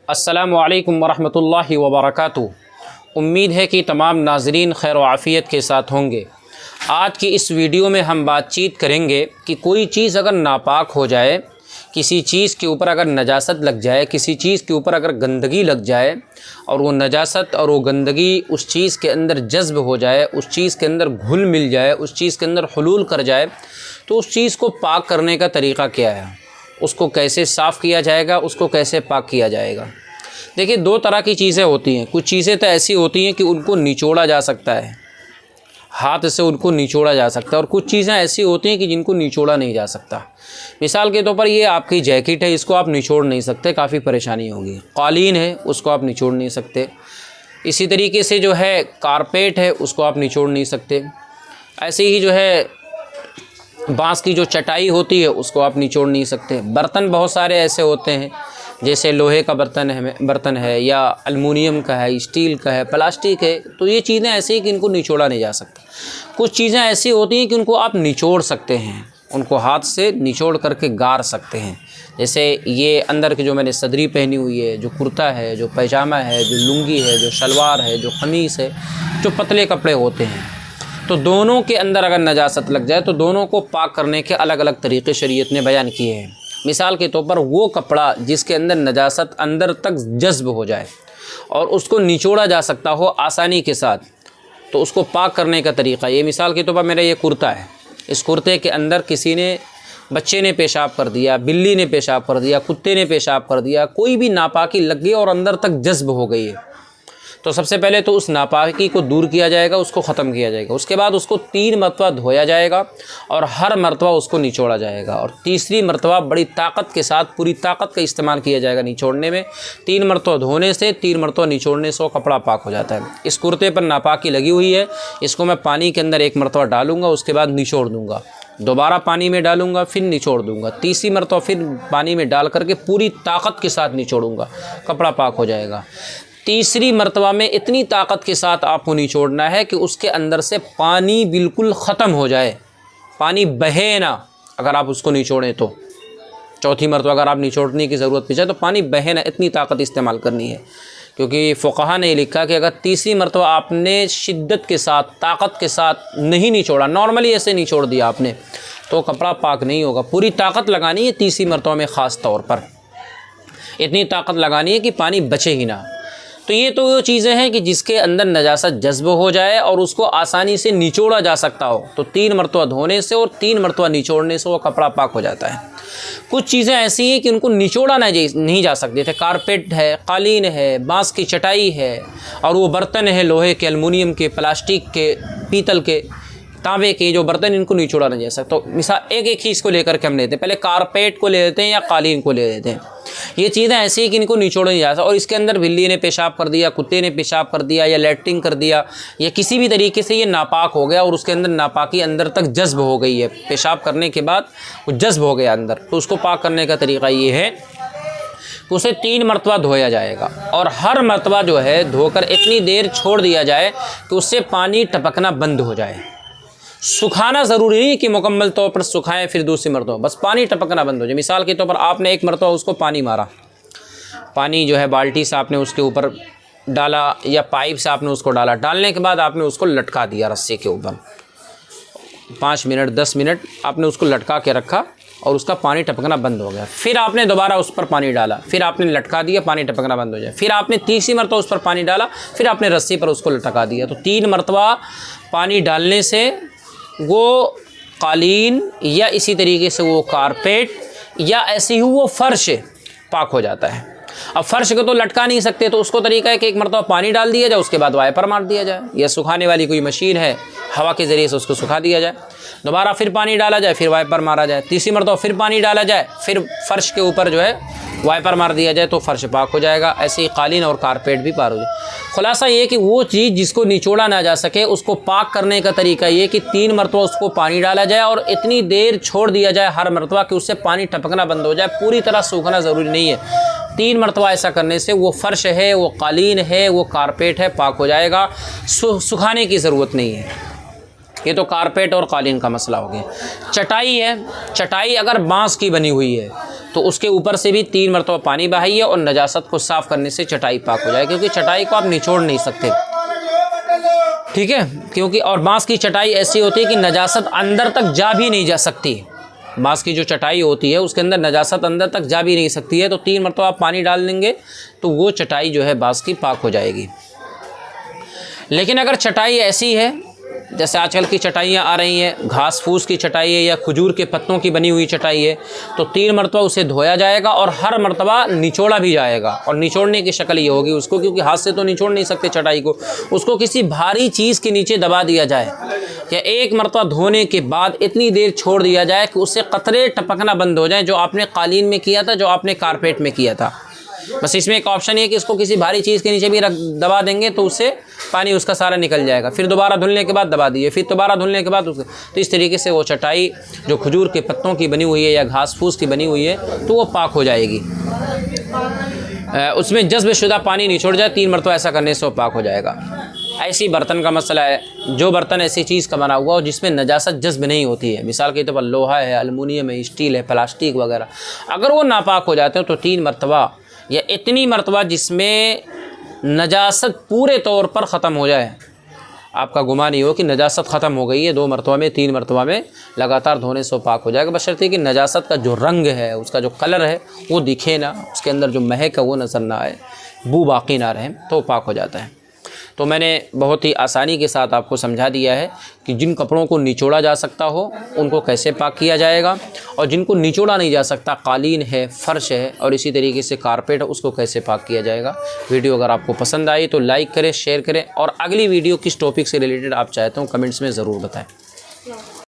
अस्सलामु अलैकुम वरहमतुल्लाहि वबरकातुहू। उम्मीद है कि तमाम नाज़रीन खैर व आफ़ियत के साथ होंगे। आज की इस वीडियो में हम बातचीत करेंगे कि कोई चीज़ अगर नापाक हो जाए, किसी चीज़ के ऊपर अगर नजासत लग जाए, किसी चीज़ के ऊपर अगर गंदगी लग जाए और वो नजासत और वो गंदगी उस चीज़ के अंदर जज्ब हो जाए, उस चीज़ के अंदर घुल मिल जाए, उस चीज़ के अंदर हुलूल कर जाए, तो उस चीज़ को पाक करने का तरीक़ा क्या है, उसको कैसे साफ़ किया जाएगा, उसको कैसे पाक किया जाएगा। देखिए, दो तरह की चीज़ें होती हैं। कुछ चीज़ें तो ऐसी होती हैं कि उनको निचोड़ा जा सकता है, हाथ से उनको निचोड़ा जा सकता है, और कुछ चीज़ें ऐसी होती हैं कि जिनको निचोड़ा नहीं जा सकता। मिसाल के तौर पर ये आपकी जैकेट है, इसको आप निचोड़ नहीं सकते, काफ़ी परेशानी होगी। कालीन है, उसको आप निचोड़ नहीं सकते। इसी तरीके से जो है कारपेट है, उसको आप निचोड़ नहीं सकते। ऐसे ही जो है बांस की जो चटाई होती है, उसको आप निचोड़ नहीं सकते। बर्तन बहुत सारे ऐसे होते हैं, जैसे लोहे का बर्तन है या अलमुनियम का है, स्टील का है, प्लास्टिक है, तो ये चीज़ें ऐसी हैं कि इनको निचोड़ा नहीं जा सकता। कुछ चीज़ें ऐसी होती हैं कि उनको आप निचोड़ सकते हैं, उनको हाथ से निचोड़ करके गार सकते हैं। जैसे ये अंदर की जो मैंने सदरी पहनी हुई है, जो कुर्ता है, जो पैजामा है, जो लुंगी है, जो शलवार है, जो क़मीस है, जो पतले कपड़े होते हैं, तो दोनों के अंदर अगर नजासत लग जाए तो दोनों को पाक करने के अलग अलग तरीक़े शरीयत ने बयान किए हैं। मिसाल के तौर पर वो कपड़ा जिसके अंदर नजासत अंदर तक जज्ब हो जाए और उसको निचोड़ा जा सकता हो आसानी के साथ, तो उसको पाक करने का तरीक़ा ये, मिसाल के तौर पर मेरा ये कुर्ता है, इस कुर्ते के अंदर किसी ने, बच्चे ने पेशाब कर दिया, बिल्ली ने पेशाब कर दिया, कुत्ते ने पेशाब कर दिया, कोई भी नापाकी लग गई और अंदर तक जज्ब हो गई है, तो सबसे पहले तो उस नापाकी को दूर किया जाएगा, उसको ख़त्म किया जाएगा। उसके बाद उसको 3 मरतबा धोया जाएगा और हर मरतबा उसको निचोड़ा जाएगा, और तीसरी मरतबा बड़ी ताकत के साथ, पूरी ताकत का इस्तेमाल किया जाएगा निचोड़ने में। 3 मरतबा धोने से, 3 मरतबा निचोड़ने से वो कपड़ा पाक हो जाता है। इस कुर्ते पर नापाकी लगी हुई है, इसको मैं पानी के अंदर 1 मरतबा डालूँगा, उसके बाद निचोड़ दूँगा, दोबारा पानी में डालूँगा, फिर निचोड़ दूँगा, तीसरी मरतबा फिर पानी में डाल करके पूरी ताकत के साथ निचोड़ूँगा, कपड़ा पाक हो जाएगा। तीसरी मरतबा में इतनी ताकत के साथ आपको निचोड़ना है कि उसके अंदर से पानी बिल्कुल ख़त्म हो जाए, पानी बहे ना। अगर आप उसको निचोड़ें तो चौथी मरतबा अगर आप निचोड़ने की ज़रूरत पड़ जाए तो पानी बहे ना, इतनी ताकत इस्तेमाल करनी है। क्योंकि फ़ुक़हा ने लिखा कि अगर तीसरी मरतबा आपने शिद्दत के साथ, ताकत के साथ नहीं निचोड़ा, नॉर्मली ऐसे निचोड़ दिया आपने, तो कपड़ा पाक नहीं होगा। पूरी ताकत लगानी है तीसरी मरतबा में, ख़ास तौर पर इतनी ताकत लगानी है कि पानी बचे ही ना। तो ये तो वो चीज़ें हैं कि जिसके अंदर नजासत जज्ब हो जाए और उसको आसानी से निचोड़ा जा सकता हो, तो 3 मरतबा धोने से और 3 मरतबा निचोड़ने से वो कपड़ा पाक हो जाता है। कुछ चीज़ें ऐसी हैं कि उनको निचोड़ा नहीं जा सकते। जैसे कारपेट है, कालीन है, बांस की चटाई है, और वो बर्तन है लोहे के, अलमुनियम के, प्लास्टिक के, पीतल के, तांबे के, जो बर्तन, इनको निचोड़ा नहीं जा सकता। तो मिसाल एक ही इसको लेकर के हम लेते हैं, पहले कारपेट को ले लेते हैं या कालीन को ले लेते हैं। ये चीज़ें ऐसी हैं कि इनको निचोड़ा नहीं जा सकता, और इसके अंदर बिल्ली ने पेशाब कर दिया, कुत्ते ने पेशाब कर दिया, या लैट्रिन कर दिया, या किसी भी तरीके से ये नापाक हो गया और उसके अंदर नापाकी अंदर तक जज्ब हो गई है, पेशाब करने के बाद वो जज्ब हो गया अंदर, तो उसको पाक करने का तरीक़ा ये है कि उसे 3 मरतबा धोया जाएगा, और हर मरतबा जो है धोकर इतनी देर छोड़ दिया जाए कि उससे पानी टपकना बंद हो जाए। सुखाना ज़रूरी नहीं कि मुकम्मल तौर पर सुखाएं फिर दूसरी मरतबा, बस पानी टपकना बंद हो जाए। मिसाल के तौर पर आपने 1 मरतबा उसको पानी मारा, पानी जो है बाल्टी से आपने उसके ऊपर डाला या पाइप से आपने उसको डाला, डालने के बाद आपने उसको लटका दिया रस्सी के ऊपर, 5 मिनट 10 मिनट आपने उसको लटका के रखा और उसका पानी टपकना बंद हो गया। फिर आपने दोबारा उस पर पानी डाला, फिर आपने लटका दिया, पानी टपकना बंद हो जाए। फिर आपने तीसरी मरतबा उस पर पानी डाला, फिर आपने रस्सी पर उसको लटका दिया। तो 3 मरतबा पानी डालने से वो कालीन या इसी तरीके से वो कारपेट या ऐसी ही वो फ़र्श पाक हो जाता है। अब फ़र्श को तो लटका नहीं सकते, तो उसको तरीका है कि 1 मरतबा पानी डाल दिया जाए, उसके बाद वाइपर मार दिया जाए, या सुखाने वाली कोई मशीन है, हवा के ज़रिए से उसको सुखा दिया जाए, दोबारा फिर पानी डाला जाए, फिर वाइपर मारा जाए, तीसरी मरतबा फिर पानी डाला जाए, फिर फ़र्श के ऊपर जो है वाइपर मार दिया जाए, तो फ़र्श पाक हो जाएगा। ऐसे ही कालीन और कारपेट भी पाक हो जाए। खुलासा ये कि वो चीज़ जिसको निचोड़ा ना जा सके, उसको पाक करने का तरीका ये कि 3 मरतबा उसको पानी डाला जाए और इतनी देर छोड़ दिया जाए हर मरतबा कि उससे पानी टपकना बंद हो जाए। पूरी तरह सूखना ज़रूरी नहीं है, 3 मरतबा ऐसा करने से वो फ़र्श है, वो कालीन है, वो कारपेट है, पाक हो जाएगा। सुखाने की ज़रूरत नहीं है। ये तो कारपेट और कालीन का मसला हो गया। चटाई है, चटाई अगर बांस की बनी हुई है तो उसके ऊपर से भी 3 मरतबा पानी बहाइए और नजासत को साफ़ करने से चटाई पाक हो जाए, क्योंकि चटाई को आप निचोड़ नहीं सकते, ठीक है। क्योंकि और बांस की चटाई ऐसी होती है कि नजासत अंदर तक जा भी नहीं जा सकती। बांस की जो चटाई होती है उसके अंदर नजासत अंदर तक जा भी नहीं सकती है, तो 3 मरतबा आप पानी डाल देंगे तो वो चटाई जो है बांस की पाक हो जाएगी। लेकिन अगर चटाई ऐसी है जैसे आजकल की चटाइयाँ आ रही हैं, घास फूस की चटाई है या खजूर के पत्तों की बनी हुई चटाई है, तो 3 मरतबा उसे धोया जाएगा और हर मरतबा निचोड़ा भी जाएगा। और निचोड़ने की शक्ल ये होगी उसको, क्योंकि हाथ से तो निचोड़ नहीं सकते चटाई को, उसको किसी भारी चीज़ के नीचे दबा दिया जाए या 1 मरतबा धोने के बाद इतनी देर छोड़ दिया जाए कि उससे कतरे टपकना बंद हो जाए, जो आपने कालीन में किया था, जो आपने कारपेट में किया था। बस इसमें एक ऑप्शन है कि इसको किसी भारी चीज़ के नीचे भी दबा देंगे तो उससे पानी उसका सारा निकल जाएगा। फिर दोबारा धुलने के बाद दबा दिए, फिर दोबारा धुलने के बाद उसके, तो इस तरीके से वो चटाई जो खजूर के पत्तों की बनी हुई है या घास फूस की बनी हुई है तो वो पाक हो जाएगी। उसमें जज़्ब शुदा पानी निचोड़ जाए 3 मरतबा, ऐसा करने से वो पाक हो जाएगा। ऐसी बर्तन का मसला है, जो बर्तन ऐसी चीज़ का बना हुआ हो जिसमें नजासत जज्ब नहीं होती है, मिसाल के तौर पर लोहा है, अलमुनियम है, स्टील है, प्लास्टिक वगैरह, अगर वो नापाक हो जाते हैं तो 3 मरतबा या इतनी मरतबा जिसमें नजासत पूरे तौर पर ख़त्म हो जाए, आपका गुमान नहीं हो कि नजासत ख़त्म हो गई है, 2 मरतबा में 3 मरतबा में लगातार धोने से पाक हो जाएगा। बशर्ते कि नजासत का जो रंग है, उसका जो कलर है वो दिखे ना, उसके अंदर जो महक है वो नज़र ना आए, बू बाकी ना रहे, तो पाक हो जाता है। तो मैंने बहुत ही आसानी के साथ आपको समझा दिया है कि जिन कपड़ों को निचोड़ा जा सकता हो उनको कैसे पाक किया जाएगा, और जिनको निचोड़ा नहीं जा सकता, कालीन है, फ़र्श है और इसी तरीके से कारपेट है, उसको कैसे पाक किया जाएगा। वीडियो अगर आपको पसंद आई तो लाइक करें, शेयर करें, और अगली वीडियो किस टॉपिक से रिलेटेड आप चाहते हो कमेंट्स में ज़रूर बताएं।